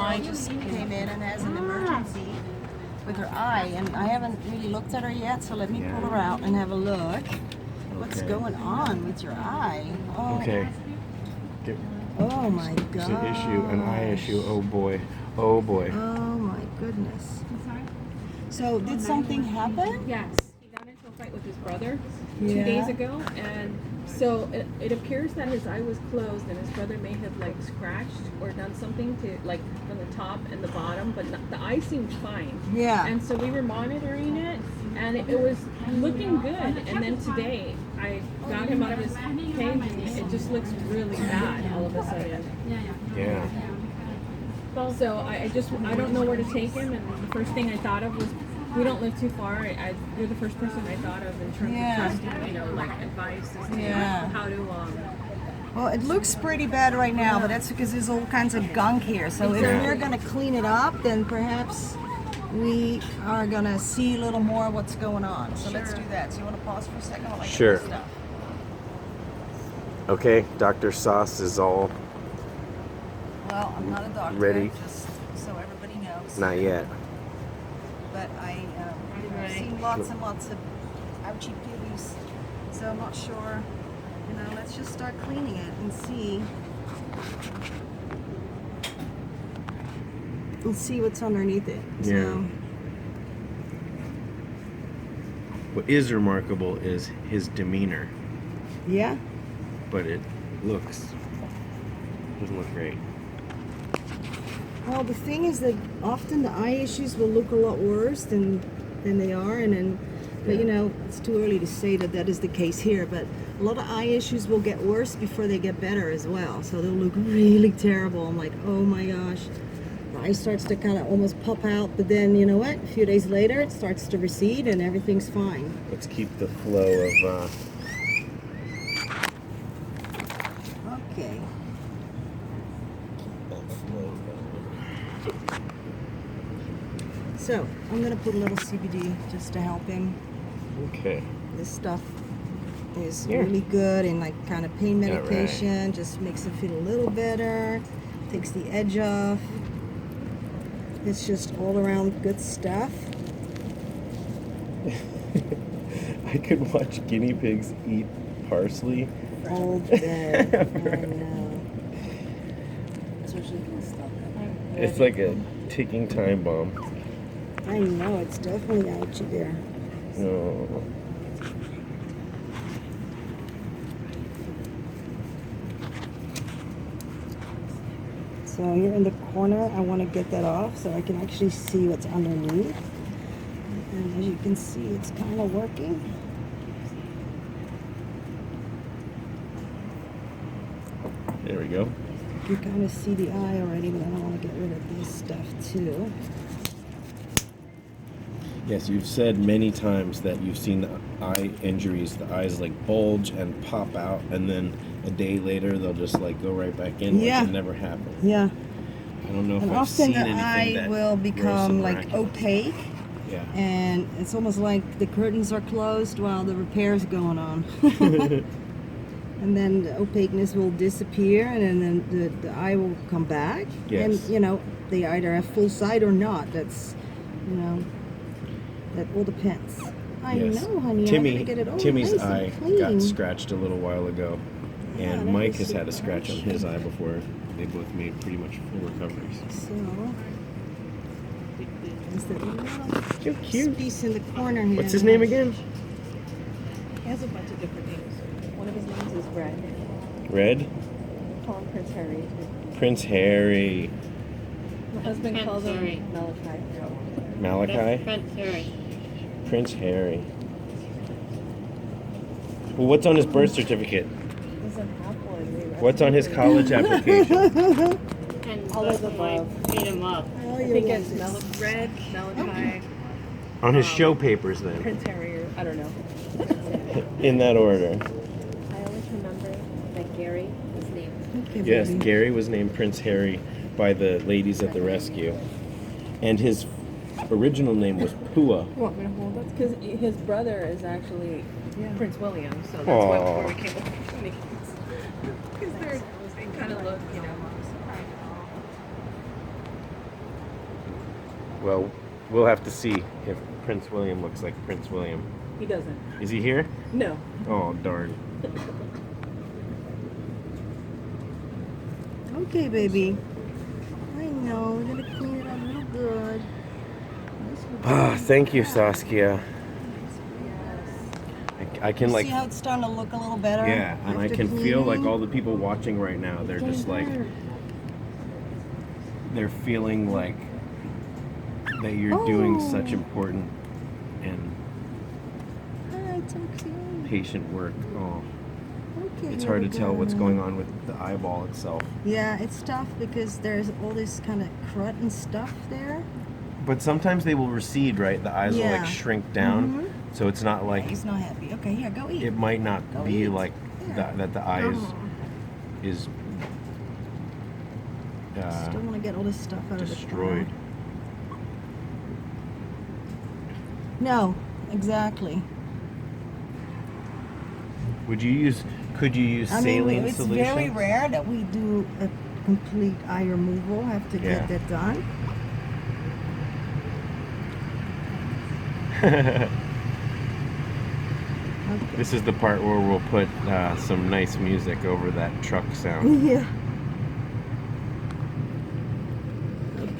eye just came in and has an emergency with her eye, and I haven't really looked at her yet, so let me pull her out and have a look. What's going on with your eye? Oh. Okay. Oh my God. It's an issue, an eye issue. Oh boy. Oh boy. Oh my goodness. So did something happen? Yes. He got into a fight with his brother 2 Yeah. days ago, and so it appears that his eye was closed, and his brother may have like scratched or done something to like from the top and the bottom, but the eye seemed fine. Yeah. And so we were monitoring it, and it was looking good. And then today, I got him out of his cage, and it just looks really bad all of a sudden. Yeah. So I don't know where to take him, and the first thing I thought of was, we don't live too far. You're the first person I thought of in terms of trusting, like advice as to how to. Well, it looks pretty bad right now, but that's because there's all kinds of gunk here. So if we're going to clean it up, then perhaps we are going to see a little more what's going on. So let's do that. So you want to pause for a second while I get this stuff? Okay, Dr. Sauce is all Well, I'm not a doctor. ready. Just so everybody knows. Not yet. But I've seen lots and lots of ouchie piggies, so I'm not sure. You know, let's just start cleaning it and see. We'll see what's underneath it. Yeah. So, What is remarkable is his demeanor, yeah. but it doesn't look great. Well, the thing is that often the eye issues will look a lot worse than they are, and then, but you know, it's too early to say that is the case here. But a lot of eye issues will get worse before they get better as well. So they'll look really terrible. I'm like, oh my gosh, the eye starts to kind of almost pop out, but then you know what? A few days later, it starts to recede, and everything's fine. Let's keep the flow of. Okay. So I'm gonna put a little CBD just to help him. Okay. This stuff is really good, and like kind of pain medication, just makes it feel a little better, takes the edge off. It's just all around good stuff. I could watch guinea pigs eat parsley All day. I know. Especially this stuff. It's like a ticking time bomb. I know, it's definitely ouchy there. Oh. So here in the corner, I want to get that off so I can actually see what's underneath. And as you can see, it's kind of working. There we go. You kind of see the eye already, but I want to get rid of this stuff too. Yes, you've said many times that you've seen the eye injuries, the eyes like bulge and pop out, and then a day later they'll just like go right back in like it never happened. Yeah. I don't know if And I've often seen the anything eye that will become like miraculous. opaque, Yeah. and it's almost like the curtains are closed while the repair's going on. And then the opaqueness will disappear, and then the eye will come back. Yes. And you know, they either have full sight or not. That's, you know, that all depends. I know, honey. I gotta get it all Timmy's nice and eye clean. got scratched a little while ago, Yeah, and that Mike was has had a super scratch on ouchy. his eye before. They both made pretty much full recoveries. So, is that little Cute. piece in the corner here? What's his name again? He has a bunch of different names. One of his names is Red. Red? Call him Prince Harry. Prince Harry. My husband calls him Harry. Malachi. Malachi? Prince Harry. Prince Harry. Well, what's on his birth certificate? Doesn't have one. What's on his college application? And All of the Mike above. beat him up. Oh, I you think like it's this. Red, Malachi, On his show papers, then. Prince Harry, or I don't know. In that order. I always remember that Gary was named. Okay, Yes, baby. Gary was named Prince Harry by the ladies at the rescue. And his original name was Pua. You want me to hold it? Because his brother is actually Prince William, so that's Aw. where we came up with the names. Because they kind of look, you know. Well, we'll have to see if Prince William looks like Prince William. He doesn't. Is he here? No. Oh, darn. Okay, baby. I know. We're gonna clean it up real good. Ah, thank you, Saskia. I can like, see how it's starting to look a little better. yeah, and I after can feel like cleaning? all the people watching right now. They're just like, they're feeling like that you're doing such important and It's okay. patient work. Oh, Okay. it's hard to little tell what's girl. going on with the eyeball itself. Yeah, it's tough because there's all this kind of crud and stuff there. But sometimes they will recede, right? The eyes will Yeah. like shrink down, Mhm. so it's not like, He's not happy. Okay, here, go eat. it might not Go be eat. like Yeah. that the eye is Still want to get all this stuff out destroyed. of the No, exactly. Could you use saline it's solution? very rare that we do a complete eye removal. Have to Yeah. get that done. Okay. This is the part where we'll put some nice music over that truck sound. Yeah.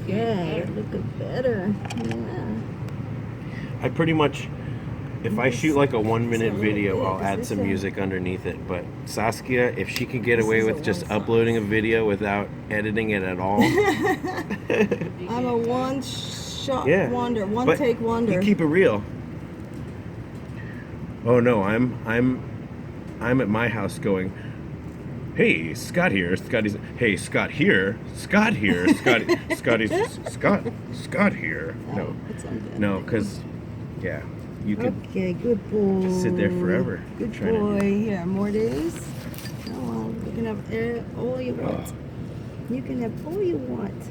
Okay, looking better. Yeah. I pretty much, if I shoot like a 1 minute video, I'll add some This is a- music underneath it. But Saskia, if she can get This away is a with just one song. uploading a video without editing it at all, I'm a one-shot yeah, wonder, But one-take wonder. You keep it real. Oh no, I'm at my house going, hey, Scott here. Scotty's, hey, Scott here. Scott here. Scotty's, Scott here. No, It's unbearable. no, because, yeah, you could Okay, good boy. sit there forever. Good trying to do- boy. Here, more days. Come on, you can have all you want. You can have all you want.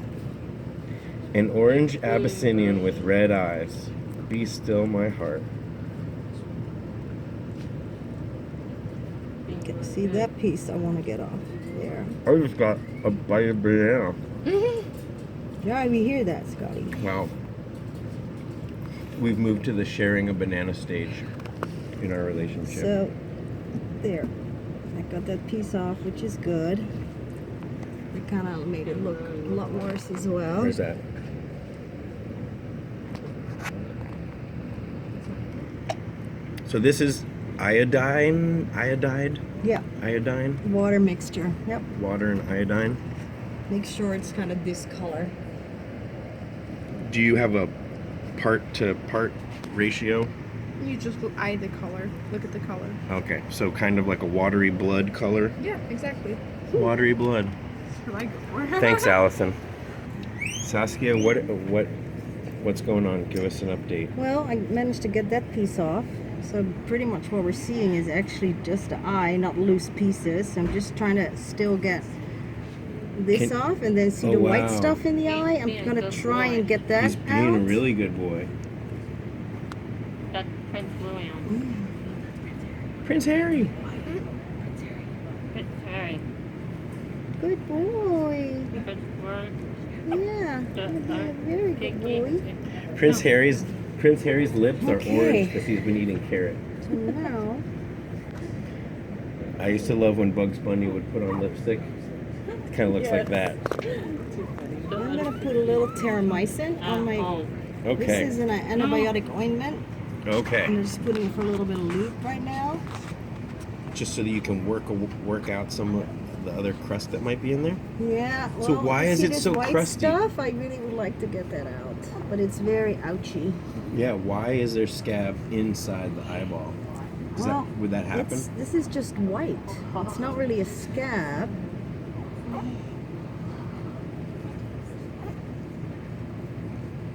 An orange Abyssinian with red eyes. Be still my heart. Okay, see that piece I want to get off there. I just got a bite of banana. Yeah, we hear that, Scotty. Wow. We've moved to the sharing a banana stage in our relationship. So, there. I got that piece off, which is good. It kind of made it look a lot worse as well. Where's that? So this is iodine, Yeah, water mixture. Yep. water and iodine. Make sure it's kind of this color. Do you have a part to part ratio? You just eye the color. Look at the color. Okay, so kind of like a watery blood color. Yeah, exactly. Watery blood. That's what I go for. Thanks, Allison. Saskia, what's going on? Give us an update. Well, I managed to get that piece off. So pretty much what we're seeing is actually just the eye, not loose pieces. I'm just trying to still get this off and then see Oh, the white wow. stuff in the eye. I'm gonna try and get that He's being a out. really good boy. That's Prince William. Prince Harry. Prince Harry. Good boy. Prince William. Yeah, very good boy. Prince Harry's lips are Okay. orange because he's been eating carrot. So now, I used to love when Bugs Bunny would put on lipstick. It kind of looks like that. I'm gonna put a little terramycin on my. Okay. This is an antibiotic ointment. Okay. I'm just putting it for a little bit of loop right now. Just so that you can work out some of the other crust that might be in there. Yeah. Well, So why you is see it this so white crusty? Stuff, I really would like to get that out, but it's very ouchy. Yeah. Why is there scab inside the eyeball? Would that happen? This is just white. It's not really a scab.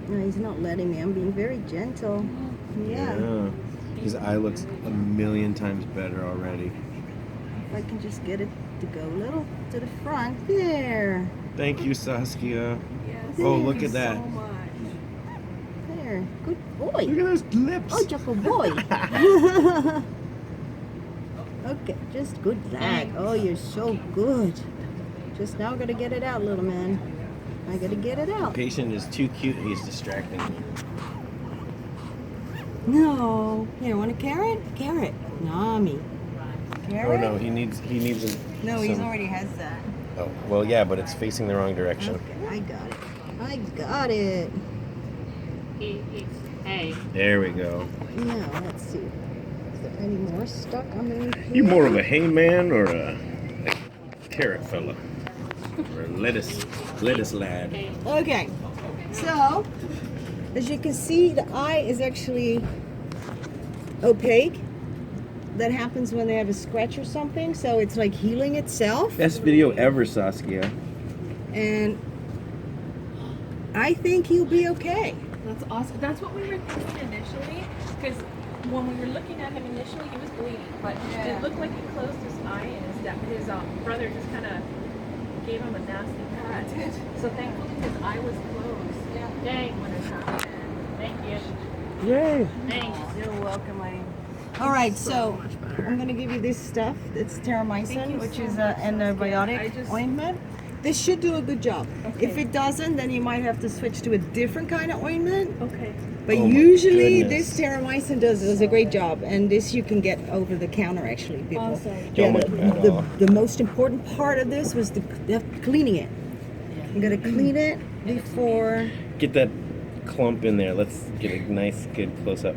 No, he's not letting me. I'm being very gentle. Yeah. His eye looks a million times better already. If I can just get it to go a little to the front. There. Thank you, Saskia. Yes. Oh, look at that. So much. There. Good boy. Look at those lips. Oh, Jocko boy. Okay, just good lag. Oh, you're so good. Just now gotta get it out, little man. I gotta get it out. Patient is too cute. He's distracting me. No. Here, want a carrot? Carrot. Nami. Carrot? Oh no, he needs No, he already has that. Oh well, yeah, but it's facing the wrong direction. Okay, I got it. I got it. Hey. There we go. Now, let's see. Is there any more stuck underneath here? You more of a hay man or a carrot fella? Or a lettuce lad? Okay, so as you can see, the eye is actually opaque. That happens when they have a scratch or something, so it's like healing itself. Best video ever, Saskia. And I think he'll be okay. That's awesome. That's what we were thinking initially, because when we were looking at him initially, he was bleeding, but it looked like he closed his eye, and his brother just kind of gave him a nasty cut. So thankfully his eye was closed. Yay. When it happened. Thank you. Yay! Thanks. You're welcome, honey. All right, so I'm gonna give you this stuff. It's terramycin, which is an antibiotic ointment. This should do a good job. Okay. If it doesn't, then you might have to switch to a different kind of ointment. Okay. But Oh my usually goodness. this terramycin does a great job, and this you can get over the counter actually. People. Awesome. Yeah, Don't look bad at all. the most important part of this was the cleaning it. You gotta clean it before. Get that clump in there. Let's get a nice, good close up.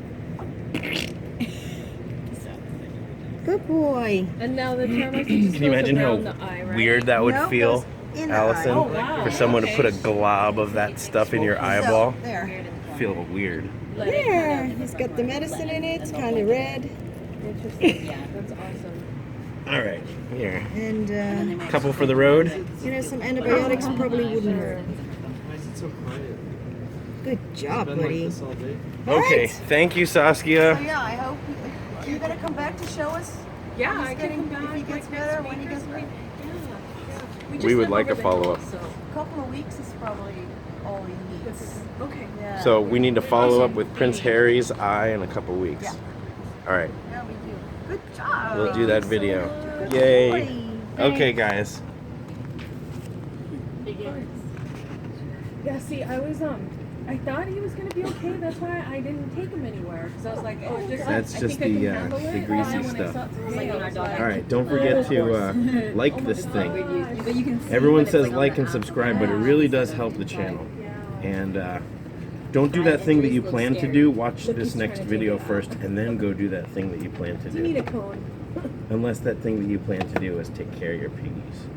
Good boy. And now the terramycin just Can you goes imagine how around the eye, right? weird that would No, feel, goes in the Allison? eye. Oh, wow. For someone to Okay. put a glob of that stuff in your eyeball? So, there. Feel weird. Let it There. kind It's got the medicine in it. It's kind of red. of interesting. Yeah, that's awesome. All right, here. And Couple for the road. you know, some antibiotics probably wouldn't hurt. Why is it so quiet? Good job, It's been like buddy. this all day. Okay, Right. thank you, Saskia. So yeah, I hope you're gonna come back to show us. Yeah, When he's I can getting- come back. if he gets like, better, next when he week or gets something. better. Yeah. We just would live like a over the follow-up. hill, so. A couple of weeks is probably all he needs. Okay. Yeah. So we need to follow up with Prince Harry's eye in a couple weeks. Yeah. All right, Yeah, we do. Good job. we'll do that video. Good Yay. boy. Okay, guys. Yeah, see, I thought he was gonna be okay. That's why I didn't take him anywhere. Because I was like, oh, That's I just think I can the handle it. greasy And then when I stuff. saw it today, I was like, All right, don't forget to like this thing. But you can see Everyone when it's, says like, on like the and subscribe, but it really does help the channel. yeah. And don't do that thing that you plan to do. Watch this next video first, and then go do that thing that you plan to You need a do. cone. Unless that thing that you plan to do is take care of your piggies.